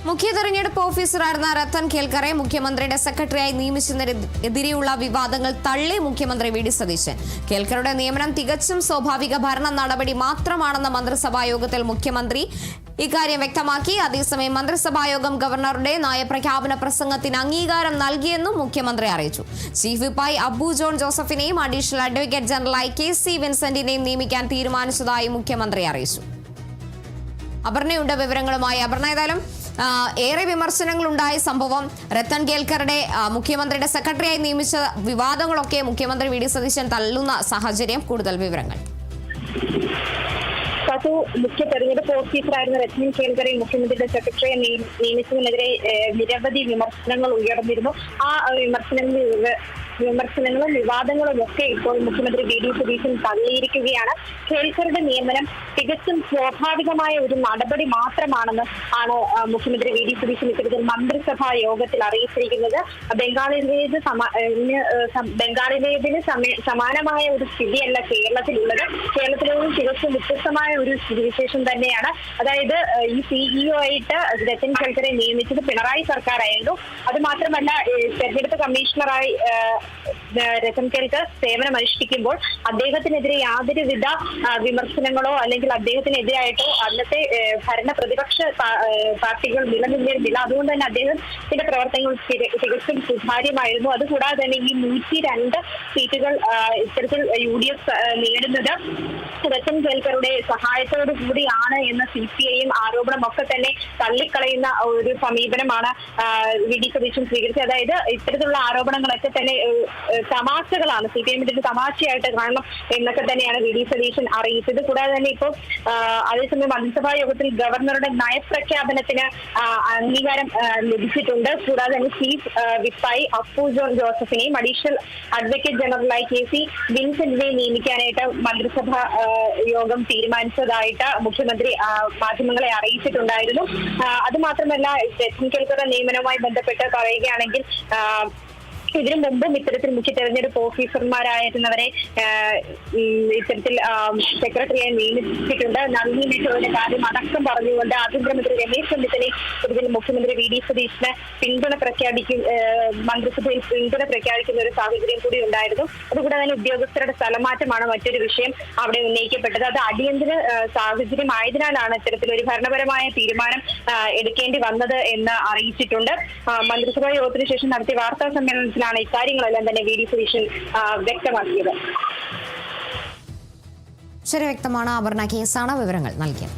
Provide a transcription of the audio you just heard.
മുഖ്യ തെരഞ്ഞെടുപ്പ് ഓഫീസറായിരുന്ന രത്തൻ കേൽക്കറെ മുഖ്യമന്ത്രിയുടെ സെക്രട്ടറിയായി നിയമിച്ചതിനെതിരെയുള്ള വിവാദങ്ങൾ തള്ളി മുഖ്യമന്ത്രി വി ഡി സതീശൻ. കേൽക്കറുടെ നിയമനം തികച്ചും സ്വാഭാവിക ഭരണ നടപടി മാത്രമാണെന്ന മന്ത്രിസഭാ യോഗത്തിൽ മുഖ്യമന്ത്രി ഇക്കാര്യം വ്യക്തമാക്കി. അതേസമയം മന്ത്രിസഭായോഗം ഗവർണറുടെ നയപ്രഖ്യാപന പ്രസംഗത്തിന് അംഗീകാരം നൽകിയെന്നും മുഖ്യമന്ത്രി അറിയിച്ചു. ചീഫ് വിപ്പായി അബു ജോൺ ജോസഫിനെയും അഡീഷണൽ അഡ്വക്കേറ്റ് ജനറലായി KC വിൻസെന്റിനെയും നിയമിക്കാൻ തീരുമാനിച്ചതായി മുഖ്യമന്ത്രി അറിയിച്ചു. അപർണയുണ്ട് വിവരങ്ങളുമായി. അപർണ, ഏതായാലും ഏറെ വിമർശനങ്ങൾ ഉണ്ടായ സംഭവം, രത്തൻ കേൽക്കറുടെ മുഖ്യമന്ത്രിയുടെ സെക്രട്ടറിയായി നിയമിച്ച വിവാദങ്ങളൊക്കെ മുഖ്യമന്ത്രി വി ഡി സതീശൻ തള്ളുന്ന സാഹചര്യം. കൂടുതൽ വിവരങ്ങൾ. മുഖ്യ തെരഞ്ഞെടുപ്പ് ഓഫീസറായിരുന്ന രത്തൻ കേൽക്കറെ മുഖ്യമന്ത്രിയുടെ സെക്രട്ടറിയെ നിയമിച്ചതിനെതിരെ നിരവധി വിമർശനങ്ങൾ ഉയർന്നിരുന്നു. ആ വിമർശനങ്ങളും വിവാദങ്ങളും ഒക്കെ ഇപ്പോൾ മുഖ്യമന്ത്രി വി ഡി സതീശൻ തള്ളിയിരിക്കുകയാണ്. കേൽക്കറുടെ നിയമനം തികച്ചും സ്വാഭാവികമായ ഒരു നടപടി മാത്രമാണെന്ന് ആണ് മുഖ്യമന്ത്രി വി ഡി സതീശൻ ഇത്തരത്തിൽ മന്ത്രിസഭാ യോഗത്തിൽ അറിയിച്ചിരിക്കുന്നത്. ബംഗാളിലേതിന് സമാനമായ ഒരു സ്ഥിതിയല്ല കേരളത്തിലുള്ളത്. കേരളത്തിലും തികച്ചും വ്യത്യസ്തമായ ഒരു സ്ഥിതിവിശേഷം തന്നെയാണ്. അതായത് ഈ CEO ആയിട്ട് രത്തൻ കേൽക്കറെ നിയമിച്ചത് പിണറായി സർക്കാരായിരുന്നു. അത് മാത്രമല്ല, തെരഞ്ഞെടുപ്പ് കമ്മീഷണറായി രത്തൻ കേൽക്കർ സേവനമനുഷ്ഠിക്കുമ്പോൾ അദ്ദേഹത്തിനെതിരെ യാതൊരുവിധ വിമർശനങ്ങളോ അല്ലെങ്കിൽ അദ്ദേഹത്തിനെതിരായിട്ടോ അന്നത്തെ ഭരണ പ്രതിപക്ഷ പാർട്ടികൾ നിലനിന്നിരുന്നില്ല. അതുകൊണ്ട് തന്നെ അദ്ദേഹത്തിന്റെ പ്രവർത്തനങ്ങൾ തികച്ചും സുതാര്യമായിരുന്നു. അതുകൂടാതെ തന്നെ ഈ 102 സീറ്റുകൾ ഇത്തരത്തിൽ UDF നേടുന്നത് രത്തൻ കേൽക്കറുടെ സഹായത്തോടു കൂടിയാണ് എന്ന CPIയും ആരോപണമൊക്കെ തന്നെ തള്ളിക്കളയുന്ന ഒരു സമീപനമാണ് വി ഡി സതീശൻ സ്വീകരിച്ചത്. അതായത് ഇത്തരത്തിലുള്ള ആരോപണങ്ങളൊക്കെ തന്നെ തമാശകളാണ്, CPIഎമ്മിന്റെ തമാശയായിട്ട് കാണണം എന്നൊക്കെ തന്നെയാണ് വി ഡി സതീശൻ അറിയിച്ചത്. കൂടാതെ തന്നെ ഇപ്പോൾ അതേസമയം മന്ത്രിസഭാ യോഗത്തിൽ ഗവർണറുടെ നയപ്രഖ്യാപനത്തിന് അംഗീകാരം ലഭിച്ചിട്ടുണ്ട്. കൂടാതെ തന്നെ ചീഫ് വിപ്പായി അബു ജോൺ ജോസഫിനെയും അഡീഷണൽ അഡ്വക്കേറ്റ് ജനറലായി KC വിൻസെന്റിനെയും നിയമിക്കാനായിട്ട് മന്ത്രിസഭാ യോഗം തീരുമാനിച്ചതായിട്ട് മുഖ്യമന്ത്രി മാധ്യമങ്ങളെ അറിയിച്ചിട്ടുണ്ടായിരുന്നു. അത് മാത്രമല്ല, രത്തൻ കേൽക്കറുടെ നിയമനവുമായി ബന്ധപ്പെട്ട് പറയുകയാണെങ്കിൽ ഇതിനു മുമ്പും ഇത്തരത്തിൽ മുഖ്യ തെരഞ്ഞെടുപ്പ് ഓഫീസർമാരായിരുന്നവരെ ഇത്തരത്തിൽ സെക്രട്ടറിയായി നിയമിച്ചിട്ടുണ്ട്. നന്ദി മെട്രോയുടെ കാര്യം അടക്കം പറഞ്ഞുകൊണ്ട് ആഭ്യന്തരമന്ത്രി രമേശ് ചെന്നിത്തലയെ ഇതിൽ മുഖ്യമന്ത്രി വി ഡി സതീശന് മന്ത്രിസഭയിൽ പിന്തുണ പ്രഖ്യാപിക്കുന്ന ഒരു സാഹചര്യം കൂടി ഉണ്ടായിരുന്നു. അതുകൂടാതെ തന്നെ ഉദ്യോഗസ്ഥരുടെ സ്ഥലമാറ്റമാണ് മറ്റൊരു വിഷയം അവിടെ ഉന്നയിക്കപ്പെട്ടത്. അത് അടിയന്തര സാഹചര്യം ആയതിനാലാണ് ഇത്തരത്തിലൊരു ഭരണപരമായ തീരുമാനം എടുക്കേണ്ടി വന്നത് എന്ന് അറിയിച്ചിട്ടുണ്ട്. മന്ത്രിസഭാ യോഗത്തിന് ശേഷം നടത്തിയ വാർത്താ സമ്മേളനത്തിൽ ഇക്കാര്യങ്ങളെല്ലാം തന്നെ വി ഡി സതീശൻ വ്യക്തമാക്കിയത്. ശരി, വ്യക്തമാണ്. അപർണ കേസാണ് വിവരങ്ങൾ നൽകിയത്.